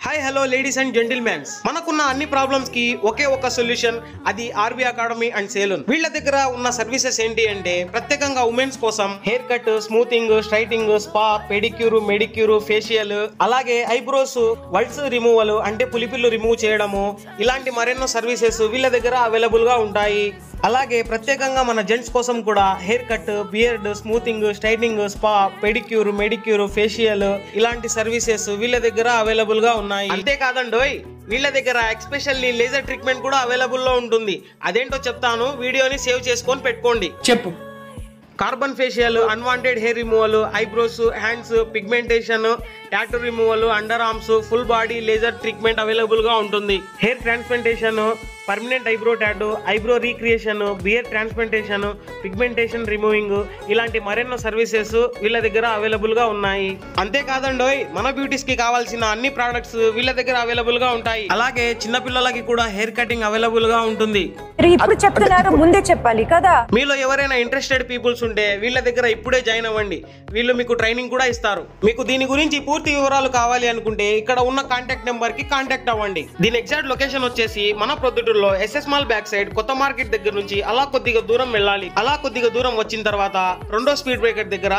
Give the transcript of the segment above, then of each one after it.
Hi hello ladies and gentlemen's, మనకున్న అన్ని problems కి ఒకే ఒక సొల్యూషన్, అది ఆర్బీ అకాడమీ అండ్ సెలూన్. వీళ్ళ దగ్గర ఉన్న సర్వీసెస్ ఏంటి అంటే ప్రత్యేకంగా ఉమెన్స్ కోసం hair cut, smoothing, straightening, spa, pedicure, medicure, facial, అలాగే ఐబ్రోస్, వల్స్ రిమూవల్ అంటే పులిపిల్లు రిమూవ్ చేయడము, ఇలాంటి మరెన్నో సర్వీసెస్ వీళ్ళ దగ్గర అవైలబుల్ గా ఉంటాయి. అలాగే ప్రత్యేకంగా మన జెంట్స్ కోసం కూడా hair cut, beard, smoothing, straightening, spa, pedicure, medicure, facial ఇలాంటి సర్వీసెస్ వీళ్ళ దగ్గర అవైలబుల్ గా ఉన్నాయి. అంతేకాదండోయ్, వీళ్ళ దగ్గర ఎక్స్పెషల్లీ లేజర్ ట్రీట్మెంట్ కూడా అవైలబుల్ లో ఉంటుంది. అదేంటో చెప్తాను, వీడియోని సేవ్ చేసుకొని పెట్టుకోండి. చెప్పు. Carbon facial, unwanted hair removal, eyebrows, hands, pigmentation, tattoo removal, under arms, full body laser treatment available గా ఉంటుంది. Hair transplantation, permanent eyebrow tattoo, eyebrow recreation, beard transplantation, pigmentation removing ఇలాంటి మరెన్నో సర్వీసెస్ వీళ్ళ దగ్గర అవైలబుల్ గా ఉన్నాయి. అంతేకాదండోయ్, మన బ్యూటీస్ కి కావాల్సిన అన్ని ప్రొడక్ట్స్ వీళ్ళ దగ్గర అవైలబుల్ గా ఉంటాయి. అలాగే చిన్న పిల్లలకి కూడా హెయిర్ కటింగ్ అవైలబుల్ గా ఉంటుంది. ఇప్పుడు చెప్తున్నారు, ముందే చెప్పాలి కదా. మీలో ఎవరైనా ఇంట్రెస్టెడ్ పీపుల్స్ ఉంటే వీళ్ళ దగ్గర ఇప్పుడే జాయిన్ అవ్వండి. వీళ్ళు మీకు ట్రైనింగ్ కూడా ఇస్తారు. మీకు దీని గురించి పూర్తి వివరాలు కావాలి అనుకుంటే ఇక్కడ ఉన్న కాంటాక్ట్ నెంబర్ కి కాంటాక్ట్ అవ్వండి. దీని ఎగ్జాక్ట్ లొకేషన్ వచ్చేసి మన ప్రొద్దుటూరులో ఎస్ఎస్ మాల్ బ్యాక్ సైడ్ కొత్త మార్కెట్ దగ్గర నుంచి అలా కొద్దిగా దూరం వెళ్ళాలి. అలా కొద్దిగా దూరం వచ్చిన తర్వాత రెండో స్పీడ్ బ్రేకర్ దగ్గర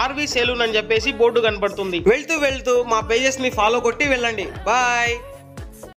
ఆర్వీ సెలూన్ అని చెప్పేసి బోర్డు కనపడుతుంది. వెళ్తూ మా పేజెస్ ని ఫాలో కొట్టి వెళ్ళండి. బాయ్.